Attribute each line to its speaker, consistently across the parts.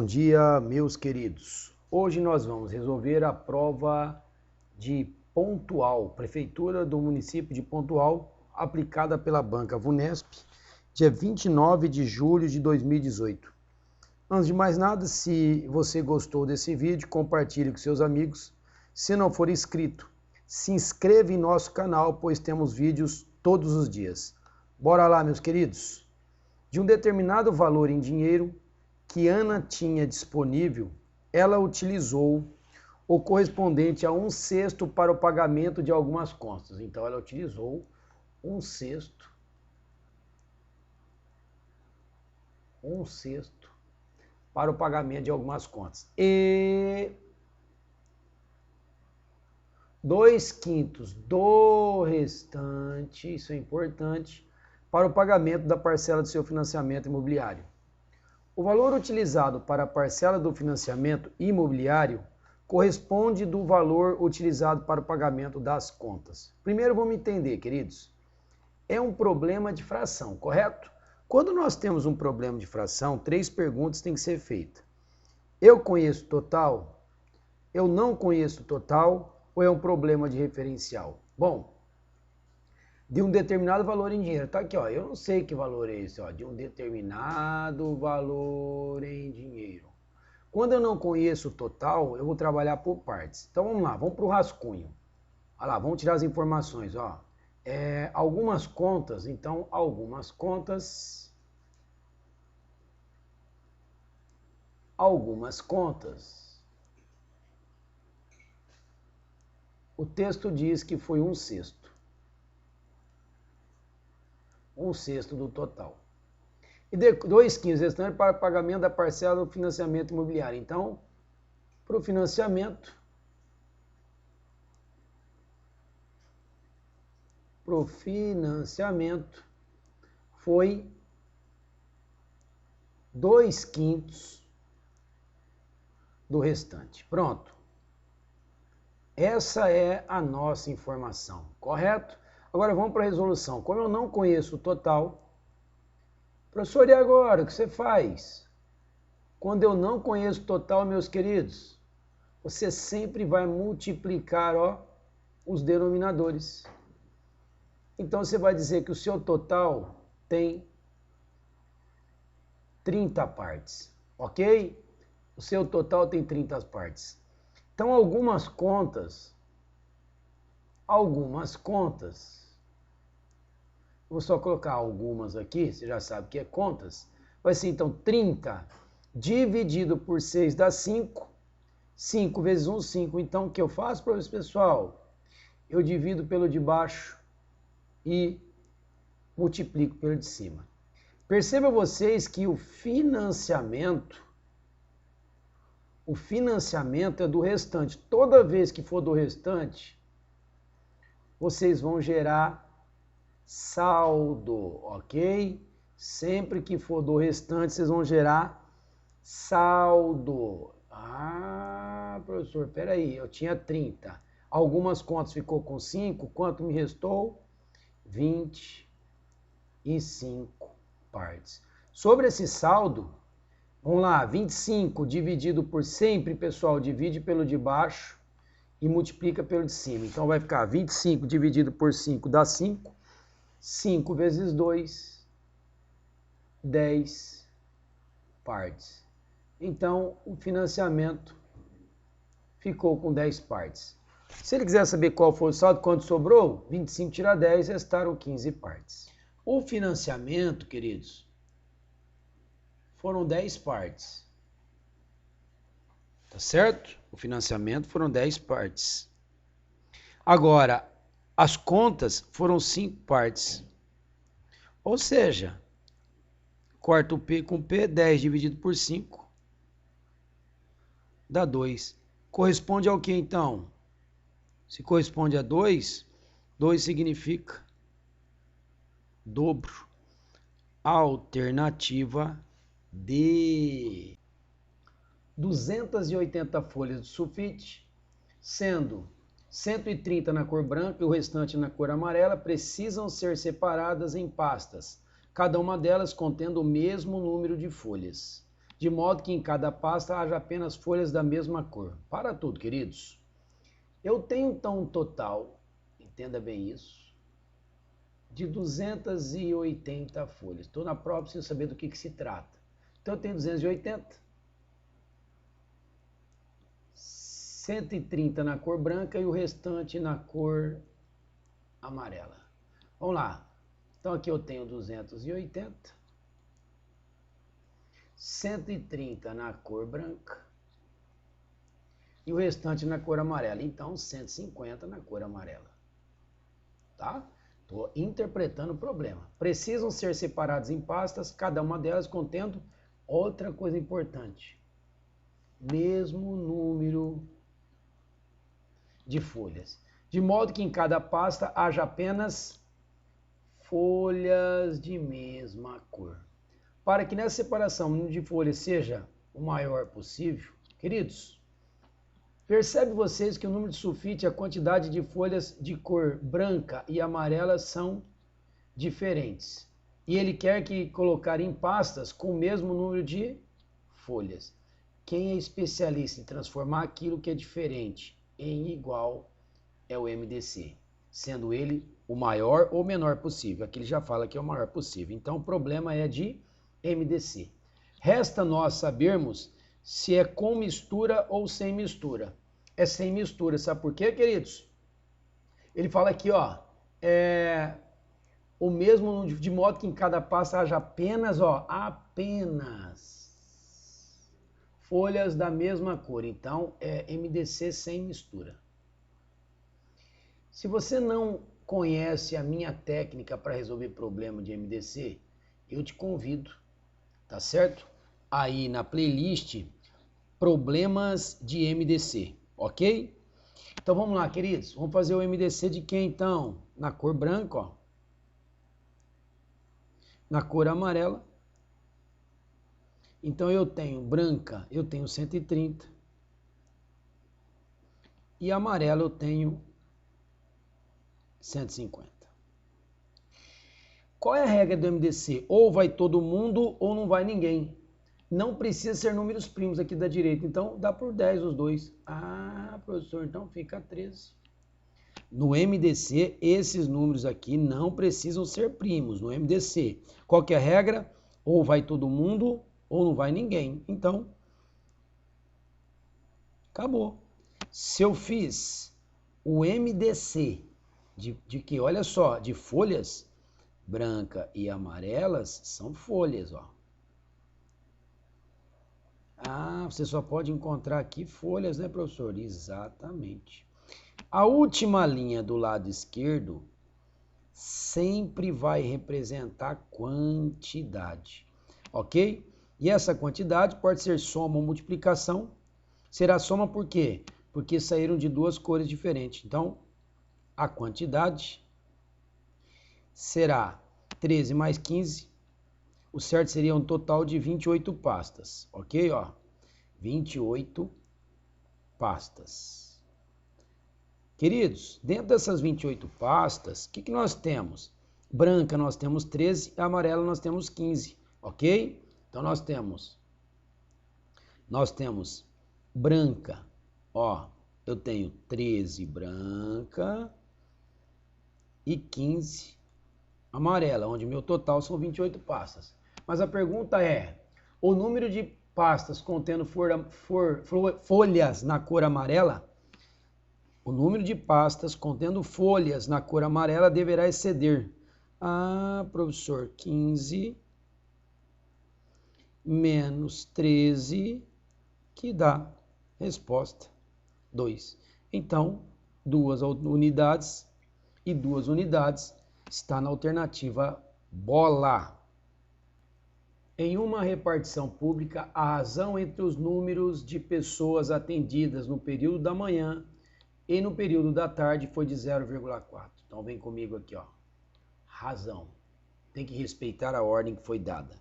Speaker 1: dia, meus queridos. Hoje nós vamos resolver a prova de Pontual, Prefeitura do município de Pontual, aplicada pela Banca Vunesp, dia 29 de julho de 2018. Antes de mais nada, se você gostou desse vídeo, compartilhe com seus amigos. Se não for inscrito, se inscreva em nosso canal, pois temos vídeos todos os dias. Bora lá, meus queridos. De um determinado valor em dinheiro que Ana tinha disponível, ela utilizou o correspondente a 1/6 para o pagamento de algumas contas. Então, ela utilizou 1/6 para o pagamento de algumas contas. E 2/5 do restante, isso é importante, para o pagamento da parcela do seu financiamento imobiliário. O valor utilizado para a parcela do financiamento imobiliário corresponde do valor utilizado para o pagamento das contas. Primeiro vamos entender, queridos, é um problema de fração, correto? Quando nós temos um problema de fração, 3 perguntas têm que ser feitas. Eu conheço total? Eu não conheço total? Ou é um problema de referencial? Bom, de um determinado valor em dinheiro. Tá aqui, ó. Eu não sei que valor é esse, ó. De um determinado valor em dinheiro. Quando eu não conheço o total, eu vou trabalhar por partes. Então vamos lá, vamos para o rascunho. Olha lá, vamos tirar as informações, ó. Algumas contas, então algumas contas. O texto diz que foi 1/6. 1/6 do total. E 2/15 restantes para pagamento da parcela do financiamento imobiliário. Então, para o financiamento, foi 2/5 do restante. Pronto. Essa é a nossa informação, correto? Agora vamos para a resolução. Como eu não conheço o total, professor, e agora? O que você faz? Quando eu não conheço o total, meus queridos, você sempre vai multiplicar, ó, os denominadores. Então você vai dizer que o seu total tem 30 partes, ok? O seu total tem 30 partes. Então algumas contas, vou só colocar algumas aqui, você já sabe que é contas, vai ser então 30 dividido por 6 dá 5, 5 vezes 1, 5. Então o que eu faço, professor, pessoal? Eu divido pelo de baixo e multiplico pelo de cima. Perceba vocês que o financiamento é do restante. Toda vez que for do restante, vocês vão gerar saldo, ok? Sempre que for do restante, vocês vão gerar saldo. Ah, professor, peraí, eu tinha 30. Algumas contas ficou com 5, quanto me restou? 25 partes. Sobre esse saldo, vamos lá, 25 dividido por sempre, pessoal, divide pelo de baixo e multiplica pelo de cima. Então vai ficar 25 dividido por 5 dá 5. 5 vezes 2, 10 partes. Então, o financiamento ficou com 10 partes. Se ele quiser saber qual foi o saldo, quanto sobrou, 25 tira 10, restaram 15 partes. O financiamento, queridos, foram 10 partes. Tá certo? O financiamento foram 10 partes. Agora, as contas foram 5 partes. Ou seja, corta o P com P, 10 dividido por 5 dá 2. Corresponde ao que então? Se corresponde a 2, 2 significa dobro. Alternativa D. 280 folhas de sulfite, sendo 130 na cor branca e o restante na cor amarela, precisam ser separadas em pastas, cada uma delas contendo o mesmo número de folhas. de modo que em cada pasta haja apenas folhas da mesma cor. Para tudo, queridos. Eu tenho então um total, entenda bem isso, de 280 folhas. Estou na prova, preciso saber do que se trata. Então eu tenho 280, 130 na cor branca e o restante na cor amarela. Vamos lá. Então aqui eu tenho 280, 130 na cor branca e o restante na cor amarela. Então 150 na cor amarela. Tá? Estou interpretando o problema. Precisam ser separados em pastas, cada uma delas contendo outra coisa importante. Mesmo número de folhas. De modo que em cada pasta haja apenas folhas de mesma cor. Para que nessa separação o número de folhas seja o maior possível, queridos, percebe vocês que o número de sulfite e a quantidade de folhas de cor branca e amarela são diferentes. E ele quer que colocar em pastas com o mesmo número de folhas. Quem é especialista em transformar aquilo que é diferente em igual é o MDC, sendo ele o maior ou menor possível. Aqui ele já fala que é o maior possível. Então o problema é de MDC. Resta nós sabermos se é com mistura ou sem mistura. É sem mistura, sabe por quê, queridos? Ele fala aqui, ó, o mesmo, de modo que em cada pasta haja apenas, ó, apenas folhas da mesma cor. Então, é MDC sem mistura. Se você não conhece a minha técnica para resolver problema de MDC, eu te convido, tá certo? Aí na playlist Problemas de MDC, ok? Então vamos lá, queridos. Vamos fazer o MDC de quem então? Na cor branca, ó. Na cor amarela. Então eu tenho branca, eu tenho 130. E amarela eu tenho 150. Qual é a regra do MDC? Ou vai todo mundo ou não vai ninguém. Não precisa ser números primos aqui da direita. Então dá por 10 os dois. Ah, professor, então fica 13. No MDC, esses números aqui não precisam ser primos. No MDC, qual que é a regra? Ou vai todo mundo ou não vai ninguém. Então, acabou. Se eu fiz o MDC de que, olha só, de folhas branca e amarelas, são folhas, ó. Ah, você só pode encontrar aqui folhas, né, professor? Exatamente. A última linha do lado esquerdo sempre vai representar quantidade, ok? E essa quantidade pode ser soma ou multiplicação. Será soma por quê? Porque saíram de duas cores diferentes. Então, a quantidade será 13 mais 15. O certo seria um total de 28 pastas, ok? Ó, 28 pastas. Queridos, dentro dessas 28 pastas, o que nós temos? Branca nós temos 13, amarela nós temos 15, ok? Então nós temos branca, ó, eu tenho 13 branca e 15 amarela, onde meu total são 28 pastas. Mas a pergunta é, o número de pastas contendo folhas na cor amarela, o número de pastas contendo folhas na cor amarela deverá exceder. Ah, professor, 15 menos 13, que dá resposta 2. Então, 2 unidades e 2 unidades está na alternativa bola. Em uma repartição pública, a razão entre os números de pessoas atendidas no período da manhã e no período da tarde foi de 0,4. Então vem comigo aqui, ó. Razão. Tem que respeitar a ordem que foi dada.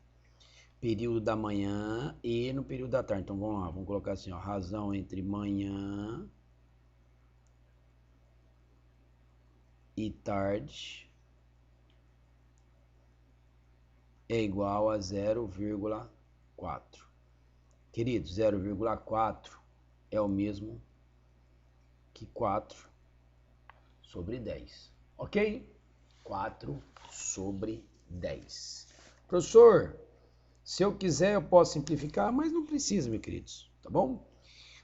Speaker 1: Período da manhã e no período da tarde. Então vamos lá, vamos colocar assim, ó. Razão entre manhã e tarde é igual a 0,4. Queridos, 0,4 é o mesmo que 4 sobre 10, ok? 4 sobre 10. Professor, se eu quiser eu posso simplificar, mas não precisa, meus queridos, tá bom?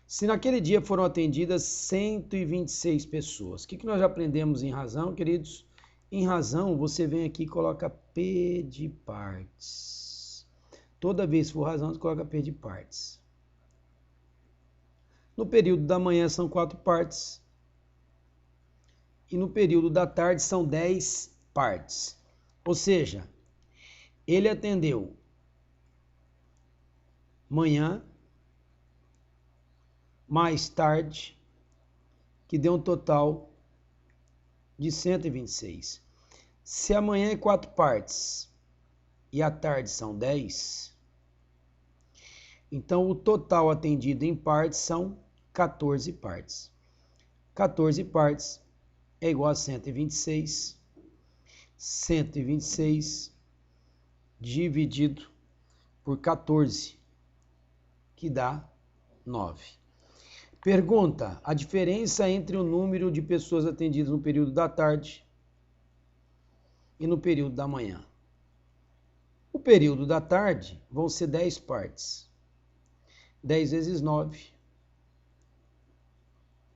Speaker 1: Se naquele dia foram atendidas 126 pessoas, o que nós já aprendemos em razão, queridos? Em razão, você vem aqui e coloca P de partes. Toda vez que for razão, você coloca P de partes. No período da manhã são 4 partes. E no período da tarde são 10 partes. Ou seja, ele atendeu manhã, mais tarde, que deu um total de 126. Se amanhã é 4 partes e a tarde são 10, então o total atendido em partes são 14 partes. 14 partes é igual a 126. 126 dividido por 14, que dá 9. Pergunta: a diferença entre o número de pessoas atendidas no período da tarde e no período da manhã. O período da tarde vão ser 10 partes. 10 vezes 9,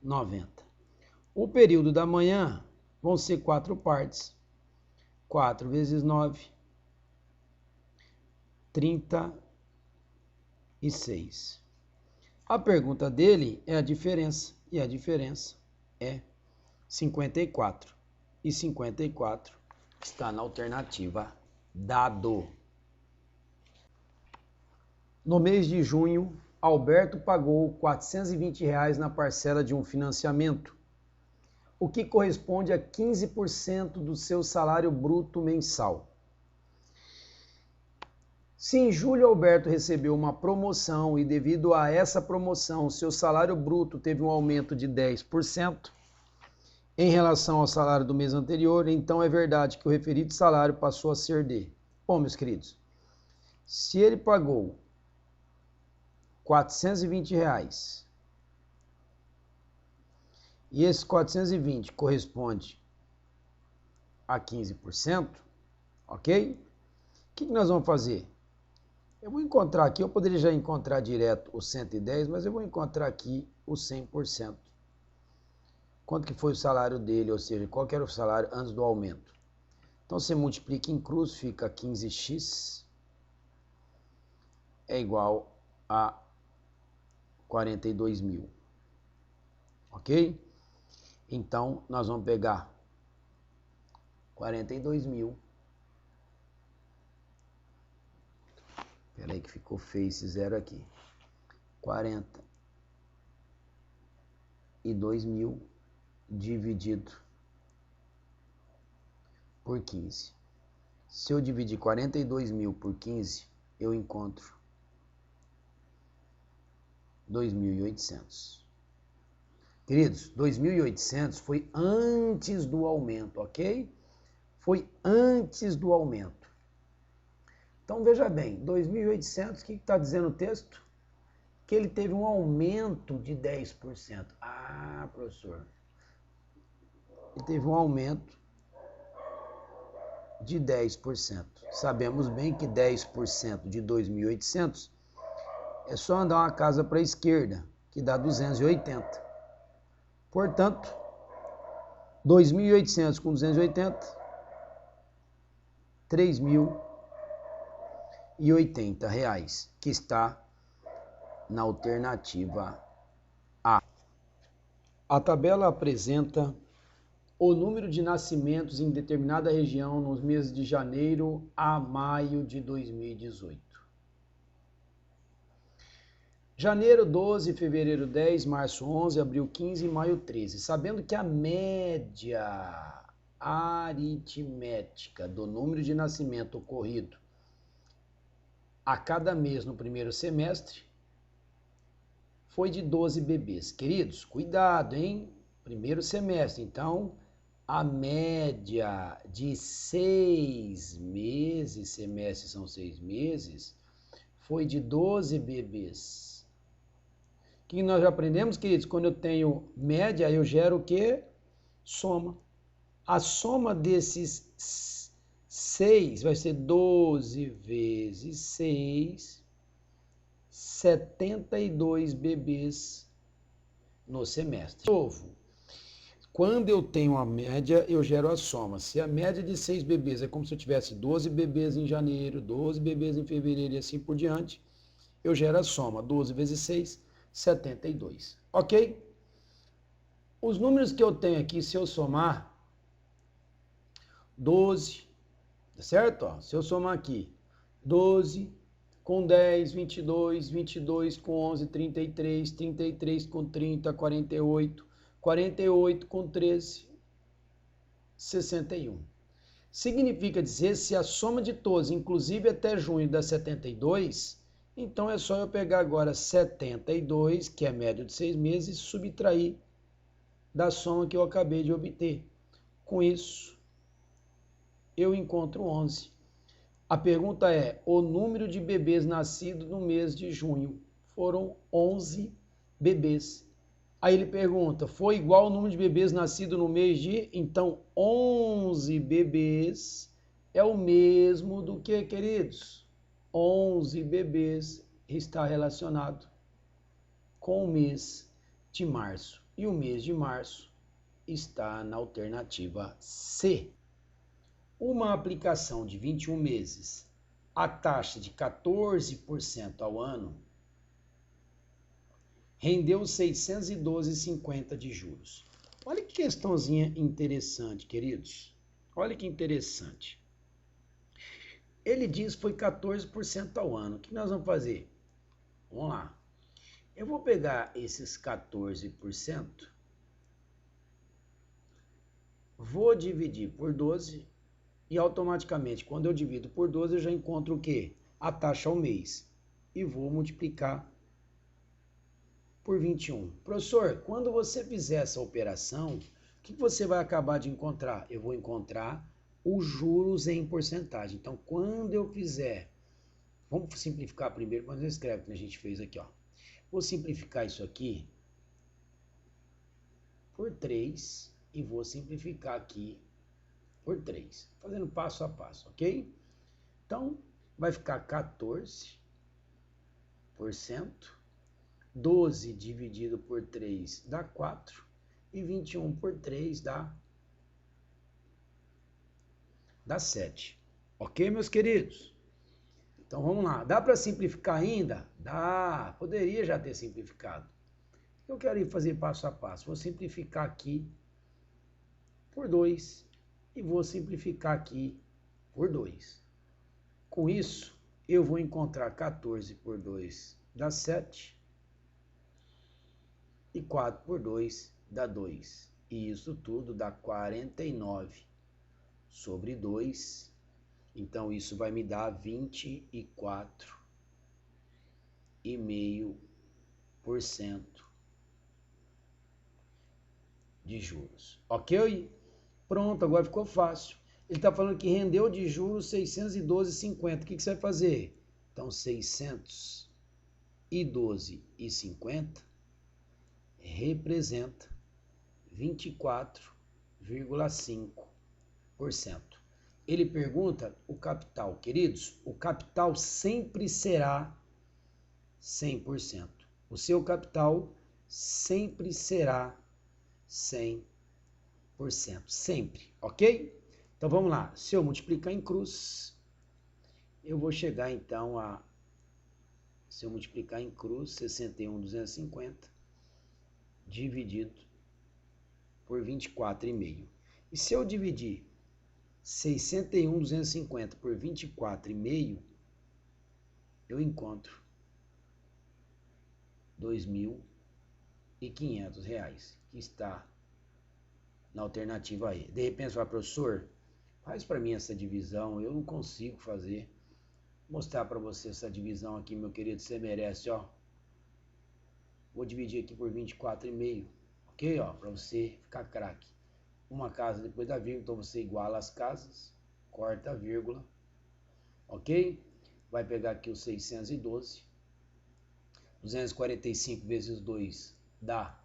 Speaker 1: 90. O período da manhã vão ser 4 partes. 4 vezes 9, 36. A pergunta dele é a diferença, e a diferença é 54. E 54 está na alternativa dado. No mês de junho, Alberto pagou R$ 420 na parcela de um financiamento, o que corresponde a 15% do seu salário bruto mensal. Se em julho Alberto recebeu uma promoção e devido a essa promoção seu salário bruto teve um aumento de 10% em relação ao salário do mês anterior, então é verdade que o referido salário passou a ser de... Bom, meus queridos, se ele pagou R$ 420 e esse 420 corresponde a 15%, ok? O que nós vamos fazer? Eu vou encontrar aqui, eu poderia já encontrar direto o 110, mas eu vou encontrar aqui o 100%. Quanto que foi o salário dele, ou seja, qual que era o salário antes do aumento. Então você multiplica em cruz, fica 15x é igual a 42 mil, ok? Então nós vamos pegar 42 mil. Espera aí que ficou feio esse zero aqui. 42 mil dividido por 15. Se eu dividir 42 mil por 15, eu encontro 2.800. Queridos, 2.800 foi antes do aumento, ok? Foi antes do aumento. Então, veja bem, 2.800, o que está dizendo o texto? Que ele teve um aumento de 10%. Ah, professor, ele teve um aumento de 10%. Sabemos bem que 10% de 2.800 é só andar uma casa para a esquerda, que dá 280. Portanto, 2.800 com 280, 3.080 reais, que está na alternativa A. A tabela apresenta o número de nascimentos em determinada região nos meses de janeiro a maio de 2018. Janeiro 12, fevereiro 10, março 11, abril 15 e maio 13. Sabendo que a média aritmética do número de nascimento ocorrido a cada mês no primeiro semestre foi de 12 bebês. Queridos, cuidado, hein? Primeiro semestre, então, a média de 6 meses, semestre são 6 meses, foi de 12 bebês. O que nós já aprendemos, queridos? Quando eu tenho média, eu gero o quê? Soma. A soma desses 6 vai ser 12 vezes 6, 72 bebês no semestre. De novo, quando eu tenho a média, eu gero a soma. Se a média de 6 bebês é como se eu tivesse 12 bebês em janeiro, 12 bebês em fevereiro e assim por diante, eu gero a soma. 12 vezes 6, 72. Ok? Os números que eu tenho aqui, se eu somar, 12, certo? Ó, se eu somar aqui, 12 com 10, 22, 22 com 11, 33, 33 com 30, 48, 48 com 13, 61. Significa dizer, se a soma de todos, inclusive até junho, dá 72, então é só eu pegar agora 72, que é a média de 6 meses, e subtrair da soma que eu acabei de obter. Com isso, eu encontro 11. A pergunta é, o número de bebês nascidos no mês de junho foram 11 bebês. Aí ele pergunta, foi igual ao número de bebês nascidos no mês de... Então, 11 bebês é o mesmo do que, queridos? 11 bebês está relacionado com o mês de março. E o mês de março está na alternativa C. Uma aplicação de 21 meses, a taxa de 14% ao ano, rendeu 612,50 de juros. Olha que questãozinha interessante, queridos. Olha que interessante. Ele diz que foi 14% ao ano. O que nós vamos fazer? Vamos lá. Eu vou pegar esses 14%, vou dividir por 12 e automaticamente, quando eu divido por 12, eu já encontro o quê? A taxa ao mês. E vou multiplicar por 21. Professor, quando você fizer essa operação, o que você vai acabar de encontrar? Eu vou encontrar os juros em porcentagem. Então, quando eu fizer... Vamos simplificar primeiro, quando eu escrevo que a gente fez aqui, ó. Vou simplificar isso aqui por 3 e vou simplificar aqui por 3, fazendo passo a passo, ok? Então, vai ficar 14%, 12 dividido por 3 dá 4, e 21 por 3 dá 7. Ok, meus queridos? Então, vamos lá. Dá para simplificar ainda? Dá, poderia já ter simplificado. Eu quero ir fazer passo a passo. Vou simplificar aqui por 2. E vou simplificar aqui por 2. Com isso, eu vou encontrar 14 por 2 dá 7. E 4 por 2 dá 2. E isso tudo dá 49 sobre 2. Então, isso vai me dar 24,5% de juros. Ok? Pronto, agora ficou fácil. Ele está falando que rendeu de juros 612,50. O que você vai fazer? Então, 612,50 representa 24,5%. Ele pergunta o capital. Queridos, o capital sempre será 100%. O seu capital sempre será 100%. Sempre, ok? Então vamos lá. Se eu multiplicar em cruz, eu vou chegar então a... Se eu multiplicar em cruz, 61,250 dividido por 24,5. E se eu dividir 61,250 por 24,5, eu encontro R$2.500, que está na alternativa E. De repente, você fala, professor, faz para mim essa divisão, eu não consigo fazer. Vou mostrar para você essa divisão aqui, meu querido, você merece, ó. Vou dividir aqui por 24,5, ok? Ó, para você ficar craque. Uma casa depois da vírgula, então você iguala as casas, corta a vírgula, ok? vai pegar aqui os 612. 245 vezes 2 dá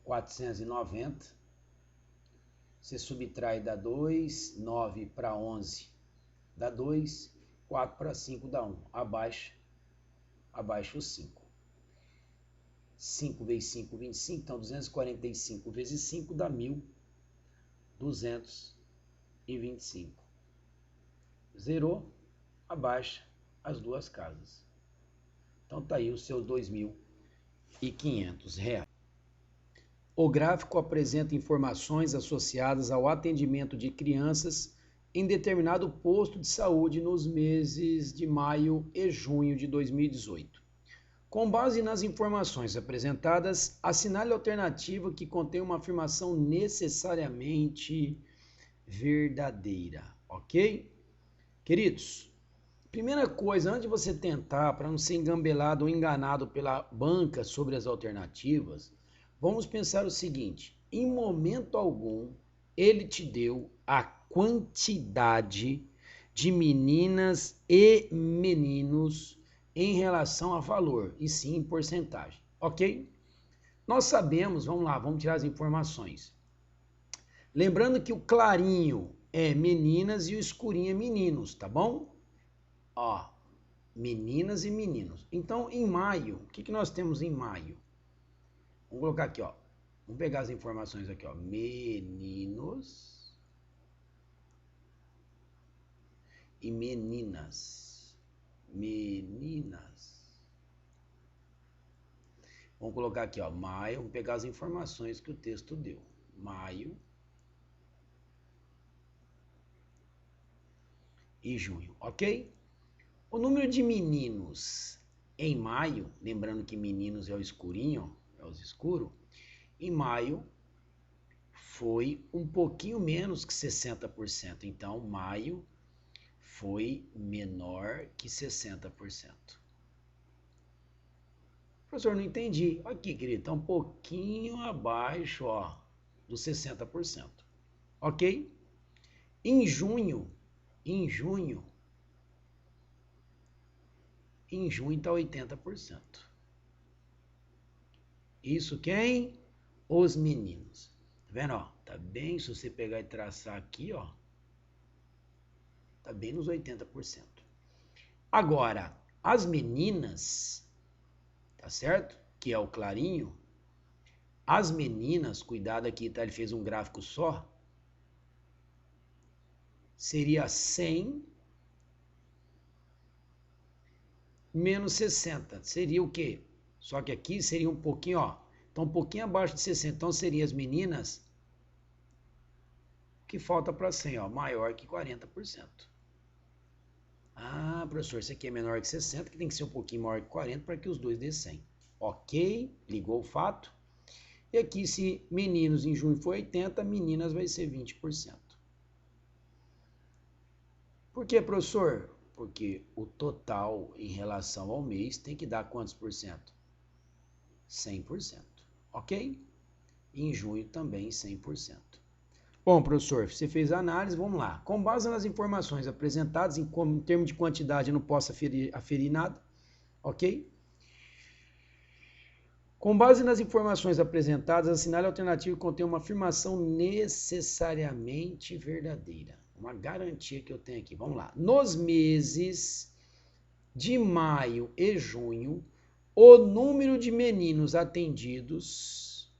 Speaker 1: 490. Você subtrai, dá 2. 9 para 11 dá 2. 4 para 5 dá 1. Abaixa o 5. 5 vezes 5, 25. Então, 245 vezes 5 dá 1.225. Zerou, abaixa as duas casas. Então, tá aí os seus R$2.500. O gráfico apresenta informações associadas ao atendimento de crianças em determinado posto de saúde nos meses de maio e junho de 2018. Com base nas informações apresentadas, assinale a alternativa que contém uma afirmação necessariamente verdadeira, ok? Queridos, primeira coisa, antes de você tentar, para não ser engambelado ou enganado pela banca sobre as alternativas, vamos pensar o seguinte: em momento algum, ele te deu a quantidade de meninas e meninos em relação a valor, e sim em porcentagem, ok? Nós sabemos, vamos lá, vamos tirar as informações. Lembrando que o clarinho é meninas e o escurinho é meninos, tá bom? Ó, meninas e meninos. Então, em maio, o que nós temos em maio? Vamos colocar aqui, ó. Vamos pegar as informações aqui, ó. Meninos e meninas. Meninas. Vamos colocar aqui, ó, maio, vamos pegar as informações que o texto deu. Maio e junho, ok? O número de meninos em maio, lembrando que meninos é o escurinho, é os escuros, em maio foi um pouquinho menos que 60%. Então, maio foi menor que 60%. Professor, não entendi. Aqui, querido, está um pouquinho abaixo, ó, dos 60%. Ok? Em junho está 80%. Isso quem? Os meninos. Tá vendo, ó? Tá bem, se você pegar e traçar aqui, ó, tá bem nos 80%. Agora, as meninas, tá certo? Que é o clarinho. As meninas, cuidado aqui, tá? Ele fez um gráfico só. Seria 100 menos 60. Seria o quê? Só que aqui seria um pouquinho, ó. Então, um pouquinho abaixo de 60. Então, seria as meninas que falta para 100, ó, maior que 40%. Ah, professor, isso aqui é menor que 60, que tem que ser um pouquinho maior que 40 para que os dois dê 100. Ok, ligou o fato. E aqui, se meninos em junho for 80, meninas vai ser 20%. Por que, professor? Porque o total em relação ao mês tem que dar quantos por cento? 100%. Ok? E em junho também 100%. Bom, professor, você fez a análise, vamos lá. Com base nas informações apresentadas, em termos de quantidade, eu não posso aferir nada, ok? Com base nas informações apresentadas, assinale a alternativa que contém uma afirmação necessariamente verdadeira. Uma garantia que eu tenho aqui. Vamos lá. Nos meses de maio e junho, o número de meninos atendidos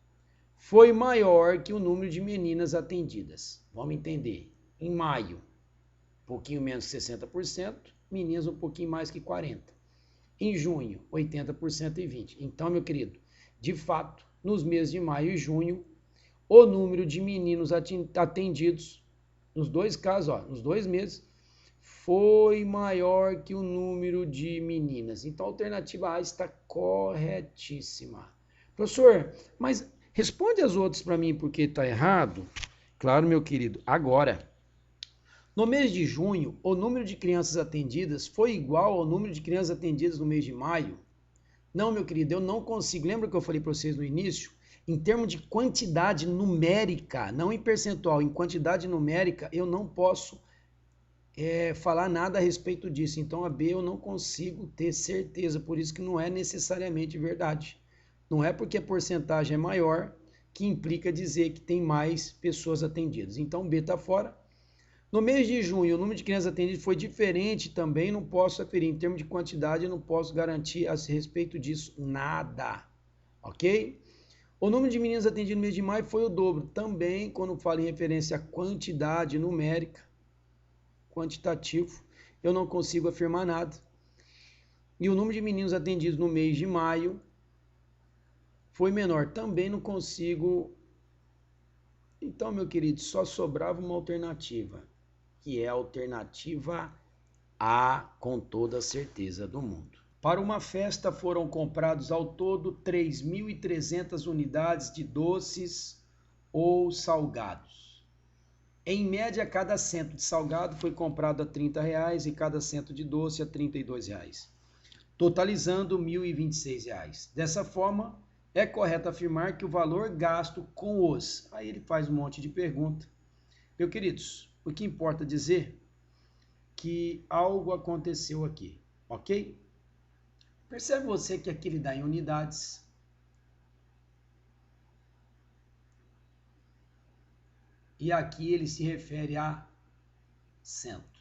Speaker 1: foi maior que o número de meninas atendidas. Vamos entender. Em maio, um pouquinho menos que 60%, meninas um pouquinho mais que 40%. Em junho, 80% e 20%. Então, meu querido, de fato, nos meses de maio e junho, o número de meninos atendidos, nos dois casos, ó, nos 2 meses, foi maior que o número de meninas. Então, a alternativa A está corretíssima. Professor, mas responde as outras para mim porque está errado. Claro, meu querido. Agora, no mês de junho, o número de crianças atendidas foi igual ao número de crianças atendidas no mês de maio? Não, meu querido, eu não consigo. Lembra que eu falei para vocês no início? Em termos de quantidade numérica, não em percentual, em quantidade numérica, eu não posso falar nada a respeito disso. Então a B eu não consigo ter certeza, por isso que não é necessariamente verdade. Não é porque a porcentagem é maior que implica dizer que tem mais pessoas atendidas. Então B está fora. No mês de junho, o número de crianças atendidas foi diferente também, não posso aferir. Em termos de quantidade, não posso garantir a respeito disso nada. Ok? O número de meninos atendidos no mês de maio foi o dobro. Também, quando falo em referência à quantidade numérica, quantitativo, eu não consigo afirmar nada. E o número de meninos atendidos no mês de maio foi menor. Também não consigo. Então, meu querido, só sobrava uma alternativa, que é a alternativa A, com toda a certeza do mundo. Para uma festa foram comprados ao todo 3.300 unidades de doces ou salgados. Em média, cada cento de salgado foi comprado a R$30 e cada cento de doce a R$32, totalizando R$1.026. Dessa forma, é correto afirmar que o valor gasto com os... Aí ele faz um monte de pergunta. Meus queridos, o que importa dizer que algo aconteceu aqui, ok? Percebe você que aqui ele dá em unidades. E aqui ele se refere a cento.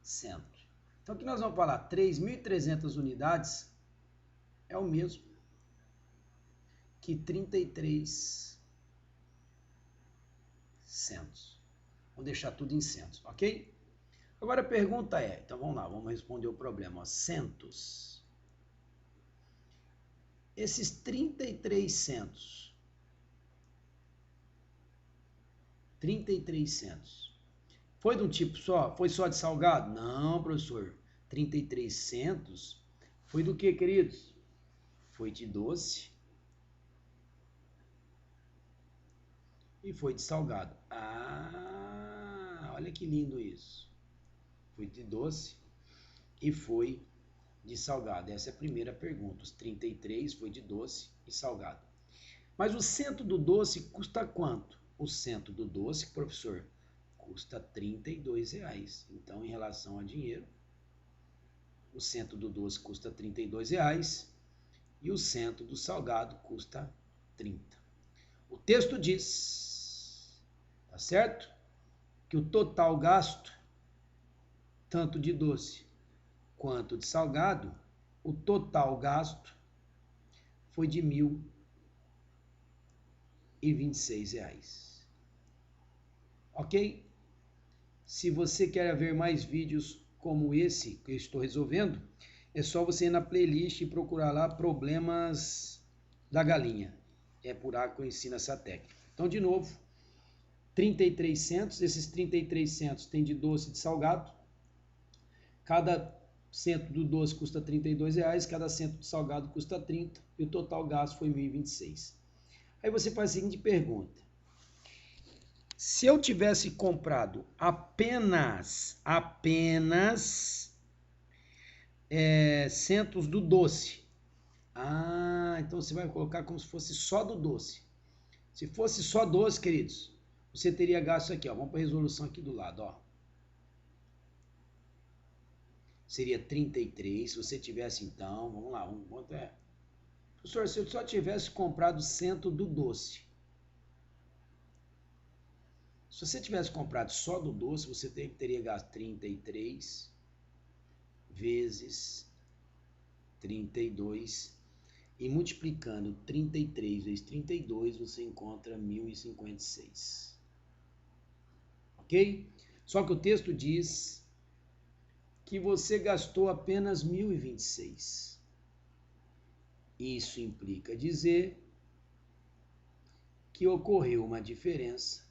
Speaker 1: Cento. Então aqui nós vamos falar 3.300 unidades é o mesmo que 33 centos. Vou deixar tudo em centos, ok? Agora a pergunta é, então vamos lá, vamos responder o problema. Centos. Esses 33 centos. 33 centos. Foi de um tipo só? Foi só de salgado? Não, professor. 33 centos foi do que, queridos? Foi de doce e foi de salgado. Ah, olha que lindo isso. Foi de doce e foi de salgado. Essa é a primeira pergunta. Os 33 foi de doce e salgado. Mas o cento do doce custa quanto? O cento do doce, professor, custa R$32. Então, em relação a dinheiro, o cento do doce custa R$32 e o cento do salgado custa 30. O texto diz, tá certo? Que o total gasto, tanto de doce quanto de salgado, o total gasto foi de R$1.026. Ok? Se você quer ver mais vídeos como esse que eu estou resolvendo, é só você ir na playlist e procurar lá problemas da galinha. É por A que eu ensino essa técnica. Então, de novo, 33 centos, esses 33 centos tem de doce e de salgado. Cada cento do doce custa R$32, cada cento de salgado custa 30 e o total gasto foi 1.026. Aí você faz a seguinte pergunta. Se eu tivesse comprado apenas centos do doce. Ah, então você vai colocar como se fosse só do doce. Se fosse só doce, queridos, você teria gasto aqui, ó. Vamos para a resolução aqui do lado, ó. Seria 33, se você tivesse então, vamos lá, professor, se eu só tivesse comprado cento do doce. Se você tivesse comprado só do doce, você teria gasto 33 vezes 32 e multiplicando 33 vezes 32, você encontra 1.056. Ok? Só que o texto diz que você gastou apenas 1.026. Isso implica dizer que ocorreu uma diferença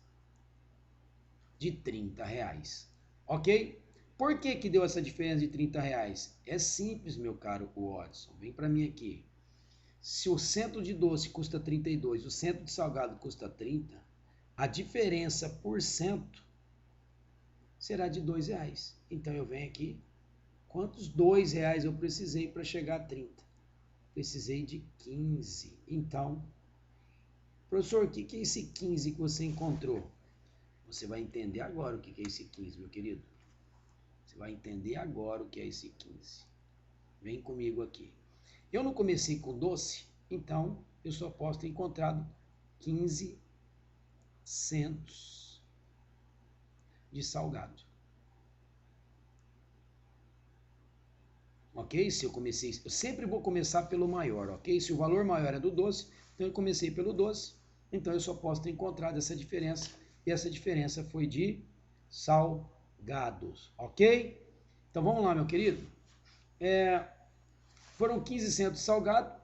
Speaker 1: de R$30. Ok? Por que que deu essa diferença de R$30? É simples, meu caro Watson. Vem para mim aqui. Se o cento de doce custa 32, o cento de salgado custa 30, a diferença por cento será de R$2. Então eu venho aqui. Quantos R$2 eu precisei para chegar a 30? Precisei de 15. Então, professor, o que é esse 15 que você encontrou? Você vai entender agora o que é esse 15, meu querido. Você vai entender agora o que é esse 15. Vem comigo aqui. Eu não comecei com doce, então eu só posso ter encontrado 15 centos de salgado. Ok? Se eu comecei, eu sempre vou começar pelo maior, ok? Se o valor maior é do doce, então eu comecei pelo doce, então eu só posso ter encontrado essa diferença, e essa diferença foi de salgados, ok? Então vamos lá, meu querido. Foram 15 centos de salgado.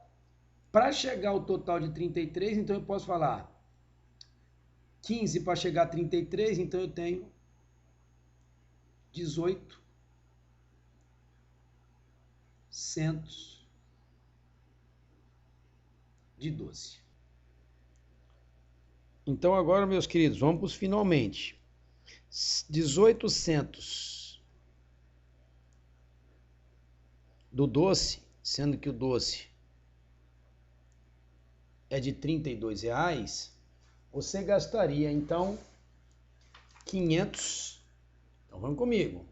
Speaker 1: Para chegar ao total de 33, então eu posso falar 15 para chegar a 33, então eu tenho 18 centos de doce. Então agora, meus queridos, vamos para os finalmente. 18 centos do doce, sendo que o doce é de R$32, você gastaria, então, 500. Então, vamos comigo.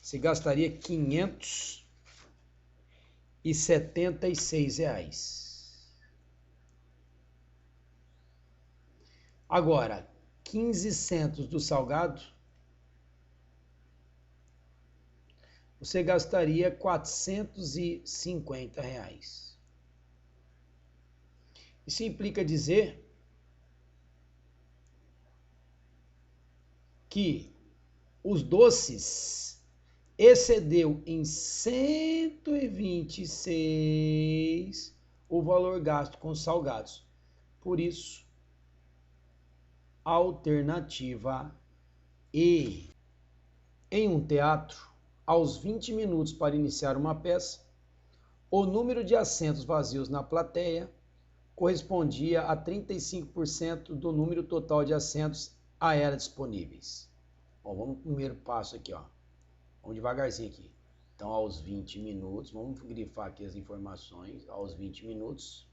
Speaker 1: Você gastaria R$576. Agora, 15 centos do salgado, você gastaria R$450. Isso implica dizer que os doces excedeu em 126 o valor gasto com os salgados. Por isso, alternativa E. Em um teatro, aos 20 minutos para iniciar uma peça, o número de assentos vazios na plateia correspondia a 35% do número total de assentos a ela disponíveis. Bom, vamos pro primeiro passo aqui, ó. Vamos devagarzinho aqui. Então, aos 20 minutos, vamos grifar aqui as informações. Aos 20 minutos,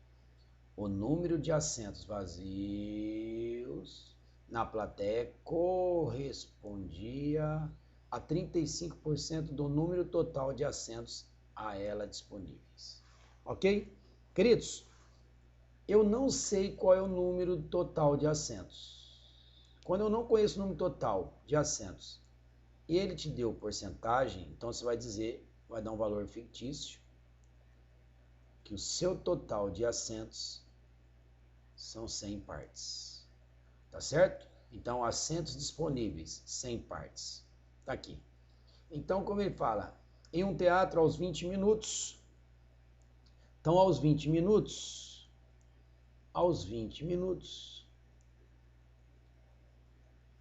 Speaker 1: o número de assentos vazios na plateia correspondia a 35% do número total de assentos a ela disponíveis. Ok? Queridos, eu não sei qual é o número total de assentos. Quando eu não conheço o número total de assentos e ele te deu porcentagem, então você vai dizer, vai dar um valor fictício, que o seu total de assentos são 100 partes. Tá certo? Então, assentos disponíveis, 100 partes. Tá aqui. Então, como ele fala, em um teatro aos 20 minutos, então aos 20 minutos,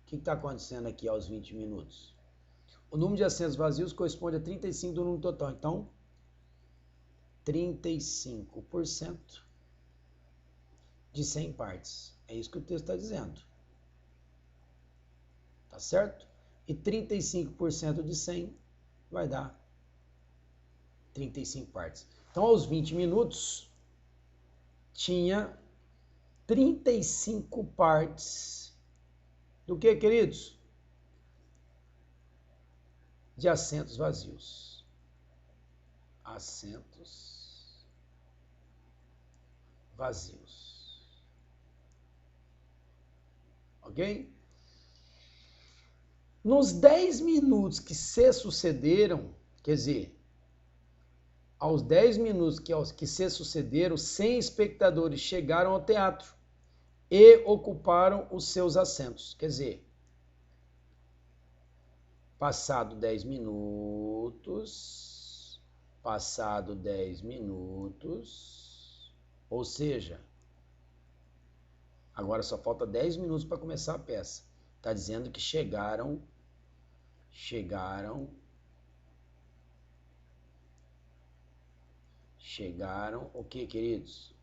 Speaker 1: o que está acontecendo aqui aos 20 minutos? O número de assentos vazios corresponde a 35% do número total. Então, 35% de 100 partes. É isso que o texto está dizendo. Tá certo? E 35% de 100 vai dar 35 partes. Então, aos 20 minutos, tinha 35 partes do que, queridos? De assentos vazios. Assentos vazios. Ok? Nos 10 minutos que se sucederam, quer dizer, aos 10 minutos que se sucederam, 100 espectadores chegaram ao teatro e ocuparam os seus assentos. Quer dizer, passado 10 minutos, ou seja, agora só falta 10 minutos para começar a peça. Está dizendo que chegaram o que, queridos?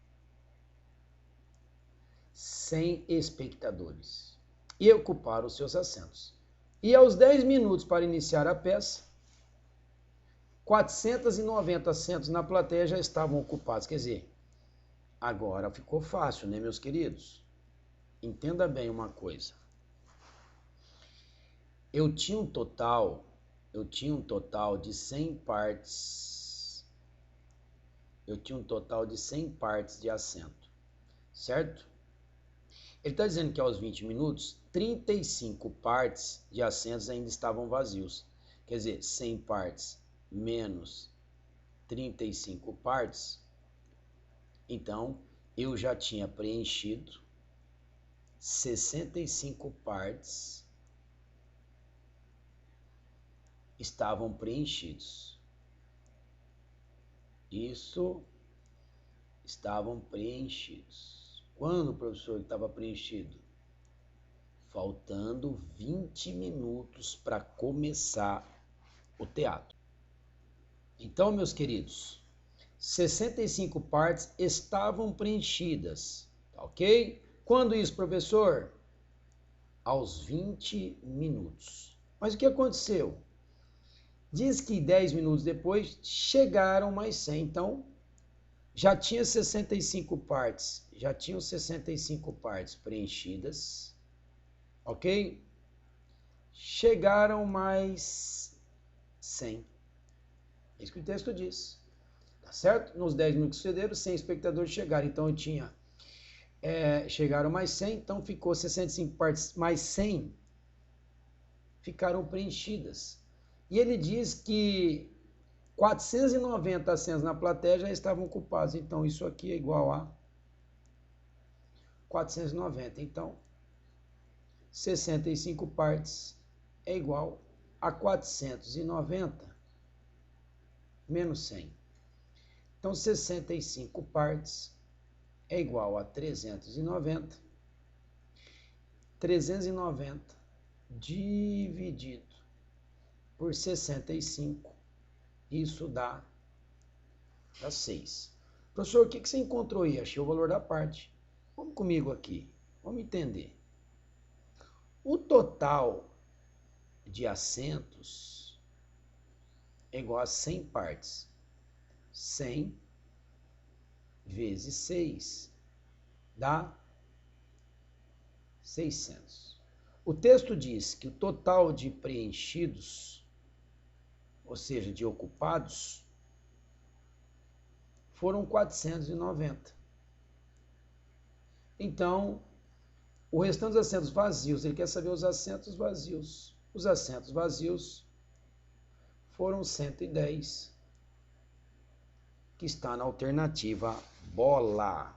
Speaker 1: 100 espectadores e ocuparam os seus assentos. E aos 10 minutos para iniciar a peça, 490 assentos na plateia já estavam ocupados. Quer dizer, agora ficou fácil, né, meus queridos? Entenda bem uma coisa. eu tinha um total de 100 partes. Eu tinha um total de 100 partes de assento, certo? Ele está dizendo que aos 20 minutos, 35 partes de assentos ainda estavam vazios. Quer dizer, 100 partes menos 35 partes. Então, eu já tinha preenchido 65 partes estavam preenchidos. Isso, estavam preenchidos. Quando, professor, estava preenchido? Faltando 20 minutos para começar o teatro. Então, meus queridos, 65 partes estavam preenchidas, ok? Quando isso, professor? Aos 20 minutos. Mas o que aconteceu? Diz que 10 minutos depois chegaram mais 100. Então, já tinha 65 partes. Já tinham 65 partes preenchidas. Ok? Chegaram mais 100. É isso que o texto diz. Tá certo? Nos 10 minutos que sucederam, 100 espectadores chegaram. Então, eu tinha... chegaram mais 100. Então, ficou 65 partes mais 100. Ficaram preenchidas. E ele diz que 490 assentos na plateia já estavam ocupados. Então, isso aqui é igual a 490. Então, 65 partes é igual a 490 menos 100. Então, 65 partes é igual a 390. 390 dividido por 65, isso dá 6. Professor, o que você encontrou aí? Achei o valor da parte. Vamos comigo aqui, vamos entender. O total de assentos é igual a 100 partes. 100 vezes 6 dá 600. O texto diz que o total de preenchidos, ou seja, de ocupados, foram 490. Então, o restante dos assentos vazios, ele quer saber os assentos vazios. Os assentos vazios foram 110, que está na alternativa bola.